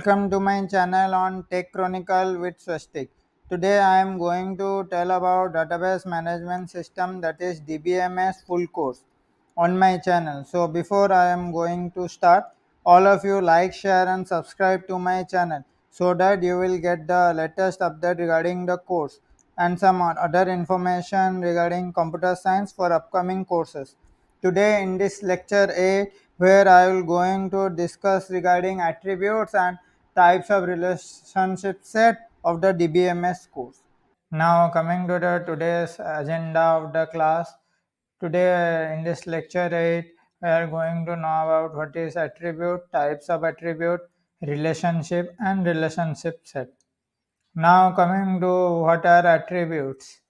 Welcome to my channel on Tech Chronicle with Swastik. Today I am going to tell about database management system, that is DBMS full course on my channel. So before I am going to start, all of you like, share and subscribe to my channel so that you will get the latest update regarding the course and some other information regarding computer science for upcoming courses. Today in this lecture 8, where I will going to discuss regarding attributes and types of relationship set of the DBMS course. Now coming to the today's agenda of the class. Today in this lecture 8, we are going to know about what is attribute, types of attribute, relationship and relationship set. Now coming to what are attributes.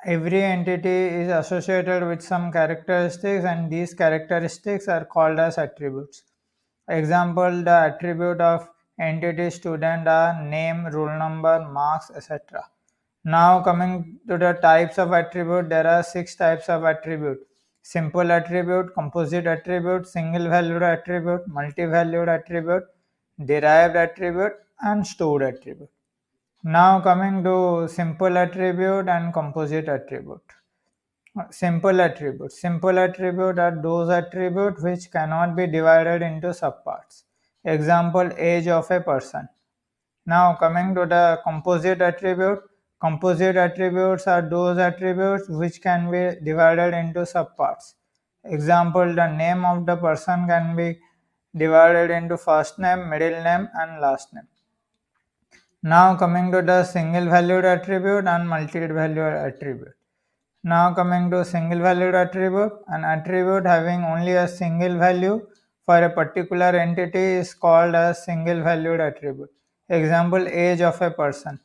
Every entity is associated with some characteristics and these characteristics are called as attributes. Example, the attribute of entity student are name, roll number, marks, etc. Now coming to the types of attribute, there are 6 types of attribute. Simple attribute, composite attribute, single valued attribute, multi-valued attribute, derived attribute and stored attribute. Now coming to simple attribute and composite attribute. Simple attributes. Simple attribute are those attributes which cannot be divided into subparts. Example, age of a person. Now coming to the composite attribute. Composite attributes are those attributes which can be divided into subparts. Example, the name of the person can be divided into first name, middle name and last name. Now coming to the single valued attribute and multi-valued attribute. Now coming to single valued attribute, an attribute having only a single value for a particular entity is called as single valued attribute. Example, age of a person.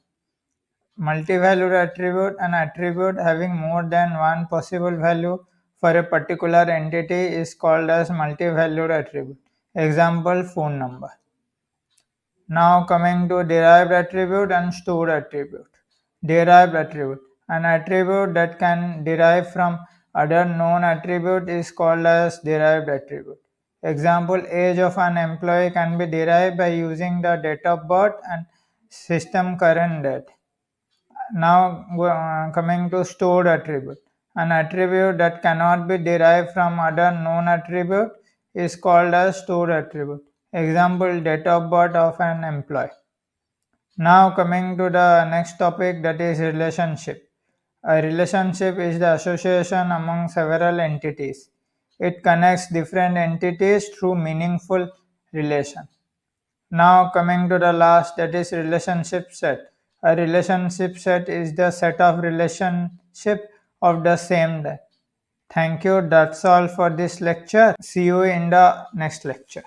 Multi-valued attribute, an attribute having more than one possible value for a particular entity is called as multi-valued attribute. Example, phone number. Now coming to derived attribute and stored attribute. Derived attribute. An attribute that can derive from other known attribute is called as derived attribute. Example, age of an employee can be derived by using the date of birth and system current date. Now coming to stored attribute. An attribute that cannot be derived from other known attribute is called as stored attribute. Example, date of birth of an employee. Now coming to the next topic, that is relationship. A relationship is the association among several entities. It connects different entities through meaningful relation. Now coming to the last, that is relationship set. A relationship set is the set of relationship of the same type. Thank you. That's all for this lecture. See you in the next lecture.